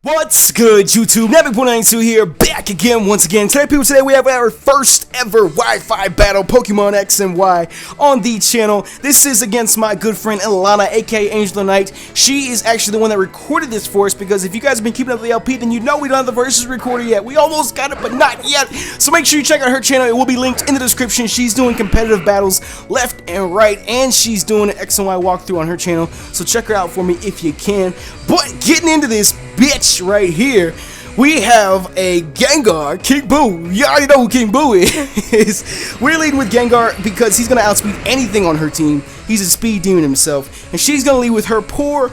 What's good, YouTube? Nappy.92 here, back again once again. Today we have our first ever Wi-Fi battle, Pokemon X and Y, on the channel. This is against my good friend Ilana, aka Angel of the Night. She is actually the one that recorded this for us, because if you guys have been keeping up with the LP, then you know we don't have the versus recorder yet. We almost got it, but not yet. So make sure you check out her channel. It will be linked in the description. She's doing competitive battles left and right, and she's doing an X and Y walkthrough on her channel. So check her out for me if you can. But getting into this bitch right here, we have a Gengar, King Boo. You already know who King Boo is. We're leading with Gengar because he's going to outspeed anything on her team. He's a speed demon himself. And she's going to lead with her poor,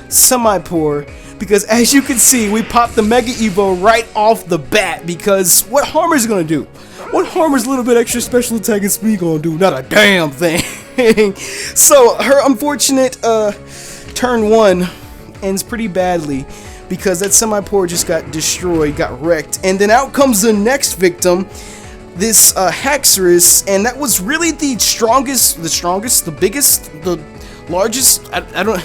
semi-poor. Because as you can see, we popped the Mega Evo right off the bat. Because what harm is it going to do? What harm is a little bit extra special attack and speed going to do? Not a damn thing. So her unfortunate turn one ends pretty badly, because that semi-poor just got destroyed, got wrecked, and then out comes the next victim, this Haxorus, and that was really the strongest, the biggest, the largest, I don't,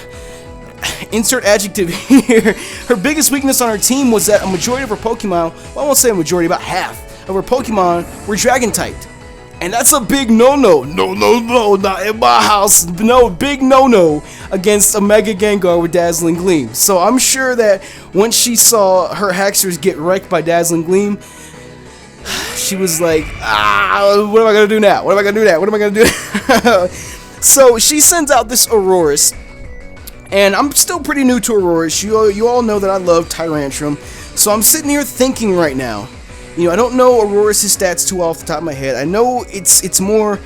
insert adjective here. Her biggest weakness on her team was that a majority of her Pokemon, well, I won't say a majority, about half of her Pokemon were Dragon-typed. And that's a big no-no. No, not in my house. No, big no-no against a Mega Gengar with Dazzling Gleam. So I'm sure that once she saw her Haxorus get wrecked by Dazzling Gleam, she was like, what am I going to do now? What am I going to do now? What am I going to do? So she sends out this Aurorus. And I'm still pretty new to Aurorus. You all know that I love Tyrantrum. So I'm sitting here thinking right now, you know, I don't know Aurorus' stats too off the top of my head. I know it's more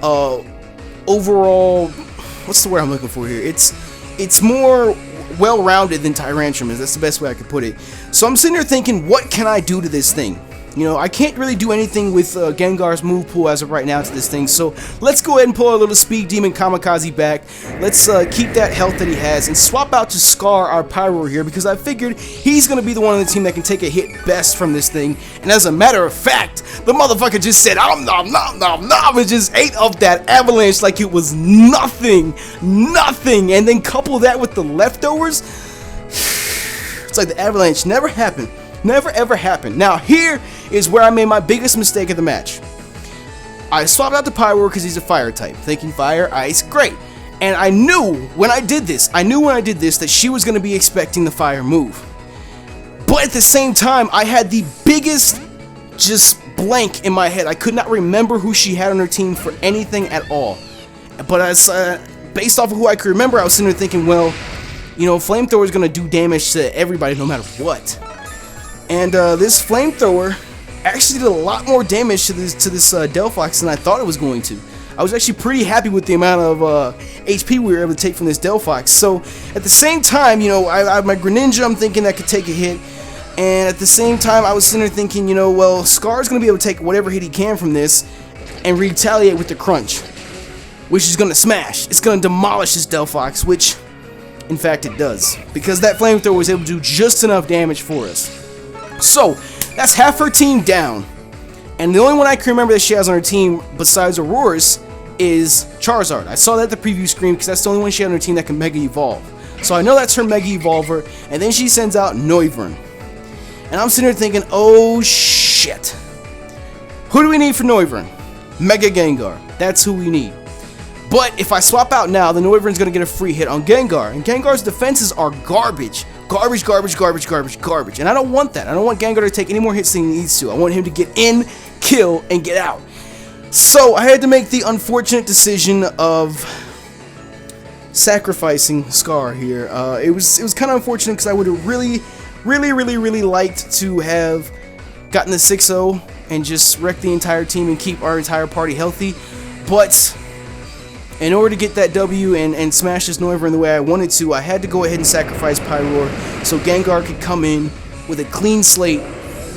overall, what's the word I'm looking for here? It's more well-rounded than Tyrantrum is. That's the best way I could put it. So I'm sitting here thinking, what can I do to this thing? You know, I can't really do anything with Gengar's move pool as of right now to this thing, so let's go ahead and pull our little Speed Demon Kamikaze back. Let's keep that health that he has and swap out to Scar, our Pyro here, because I figured he's going to be the one on the team that can take a hit best from this thing. And as a matter of fact, the motherfucker just said, nom, and just ate up that avalanche like it was nothing, and then couple that with the leftovers. It's like the avalanche never happened. Never ever happened. Now here is where I made my biggest mistake of the match. I swapped out the Pyro because he's a fire type, thinking fire, ice, great. And I knew when I did this that she was going to be expecting the fire move. But at the same time, I had the biggest just blank in my head. I could not remember who she had on her team for anything at all. But as based off of who I could remember, I was sitting there thinking, well, you know, Flamethrower is going to do damage to everybody no matter what. And this Flamethrower actually did a lot more damage to this Delphox than I thought it was going to. I was actually pretty happy with the amount of HP we were able to take from this Delphox. So at the same time, you know, I have my Greninja, I'm thinking that could take a hit. And at the same time, I was sitting there thinking, you know, well, Scar's going to be able to take whatever hit he can from this and retaliate with the Crunch, which is going to smash. It's going to demolish this Delphox, which, in fact, it does. Because that Flamethrower was able to do just enough damage for us. So, that's half her team down. And the only one I can remember that she has on her team, besides Aurorus, is Charizard. I saw that at the preview screen because that's the only one she had on her team that can Mega Evolve. So I know that's her Mega Evolver, and then she sends out Noivern. And I'm sitting here thinking, oh shit. Who do we need for Noivern? Mega Gengar. That's who we need. But if I swap out now, the Noivern's going to get a free hit on Gengar. And Gengar's defenses are garbage. Garbage. And I don't want that. I don't want Gengar to take any more hits than he needs to. I want him to get in, kill, and get out. So I had to make the unfortunate decision of sacrificing Scar here. It was kind of unfortunate because I would have really liked to have gotten the 6-0 and just wreck the entire team and keep our entire party healthy. But in order to get that W and smash this Noivern the way I wanted to, I had to go ahead and sacrifice Pyroar so Gengar could come in with a clean slate,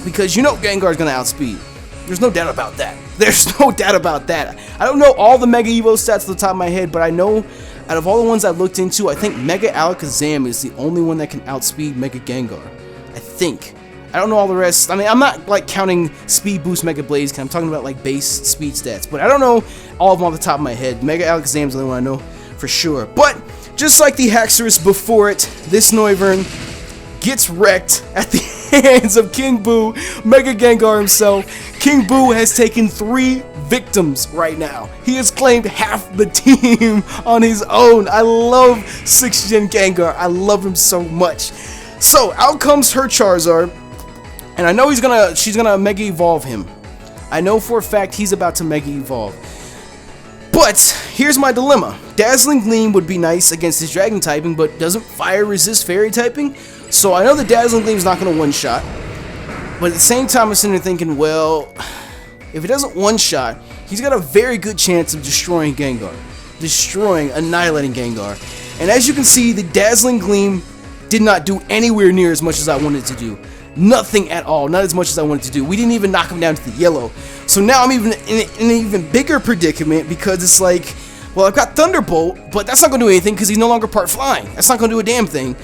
because you know Gengar's going to outspeed. There's no doubt about that. I don't know all the Mega Evo stats at the top of my head, but I know out of all the ones I've looked into, I think Mega Alakazam is the only one that can outspeed Mega Gengar. I think. I don't know all the rest. I mean, I'm not like counting Speed Boost Mega Blaze, I'm talking about like base speed stats. But I don't know all of them off the top of my head. Mega Alakazam is the only one I know for sure. But just like the Haxorus before it, this Noivern gets wrecked at the hands of King Boo, Mega Gengar himself. King Boo has taken 3 victims right now. He has claimed half the team on his own. I love 6th Gen Gengar. I love him so much. So out comes her Charizard, and I know she's gonna Mega Evolve him. I know for a fact he's about to Mega Evolve. But here's my dilemma. Dazzling Gleam would be nice against his Dragon typing, but doesn't Fire resist Fairy typing? So I know the Dazzling Gleam's not going to one-shot. But at the same time, I'm sitting there thinking, well, if it doesn't one-shot, he's got a very good chance of destroying Gengar. Annihilating Gengar. And as you can see, the Dazzling Gleam did not do anywhere near as much as I wanted to do. Nothing at all, not as much as I wanted to do. We didn't even knock him down to the yellow. So now I'm even in an even bigger predicament, because it's like, well, I've got Thunderbolt, but that's not going to do anything because he's no longer part flying. That's not going to do a damn thing.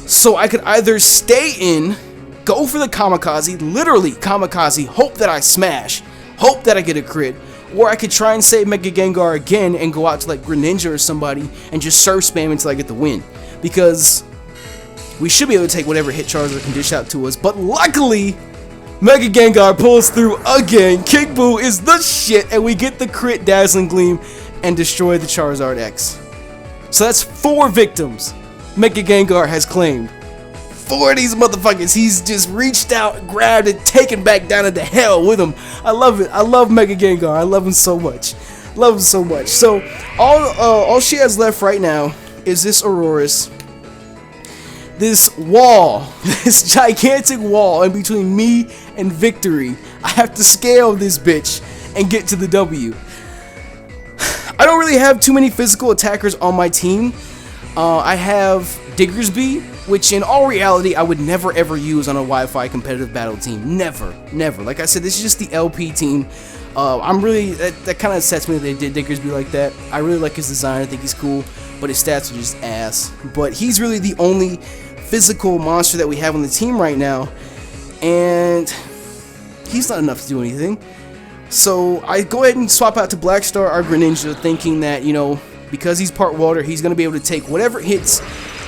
So I could either stay in, go for the Kamikaze, literally Kamikaze, hope that I smash, hope that I get a crit, or I could try and save Mega Gengar again and go out to like Greninja or somebody and just surf spam until I get the win. Because we should be able to take whatever hit Charizard can dish out to us, but luckily, Mega Gengar pulls through again. King Boo is the shit, and we get the crit Dazzling Gleam and destroy the Charizard X. So that's 4 victims Mega Gengar has claimed. 4 of these motherfuckers he's just reached out, grabbed, and taken back down into hell with him. I love it. I love Mega Gengar. I love him so much. Love him so much. So all she has left right now is this Aurorus. This wall, this gigantic wall in between me and victory. I have to scale this bitch and get to the W. I don't really have too many physical attackers on my team. I have Diggersby, which in all reality I would never ever use on a Wi-Fi competitive battle team. Never, never. Like I said, this is just the LP team. I'm really, that kind of upsets me that they did Diggersby like that. I really like his design, I think he's cool, but his stats are just ass. But he's really the only physical monster that we have on the team right now, and he's not enough to do anything. So I go ahead and swap out to Blackstar, our Greninja, thinking that, you know, because he's part water, he's going to be able to take whatever hits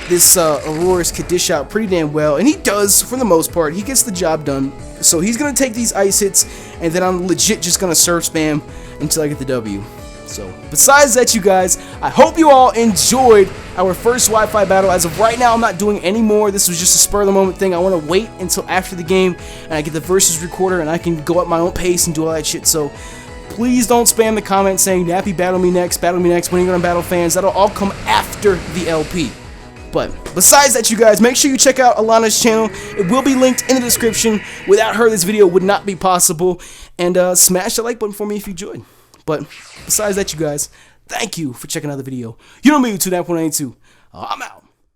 this Aurorus could dish out pretty damn well, and he does for the most part. He gets the job done. So he's going to take these ice hits, and then I'm legit just going to surf spam until I get the W. So, besides that, you guys, I hope you all enjoyed our first Wi-Fi battle. As of right now, I'm not doing any more. This was just a spur-of-the-moment thing. I want to wait until after the game, and I get the versus recorder, and I can go at my own pace and do all that shit. So, please don't spam the comments saying, Nappy, battle me next, when are you going to battle fans? That'll all come after the LP. But, besides that, you guys, make sure you check out Alana's channel. It will be linked in the description. Without her, this video would not be possible. And, smash the like button for me if you enjoyed. But besides that, you guys, thank you for checking out the video. You know me, Watup, Nappy192. I'm out.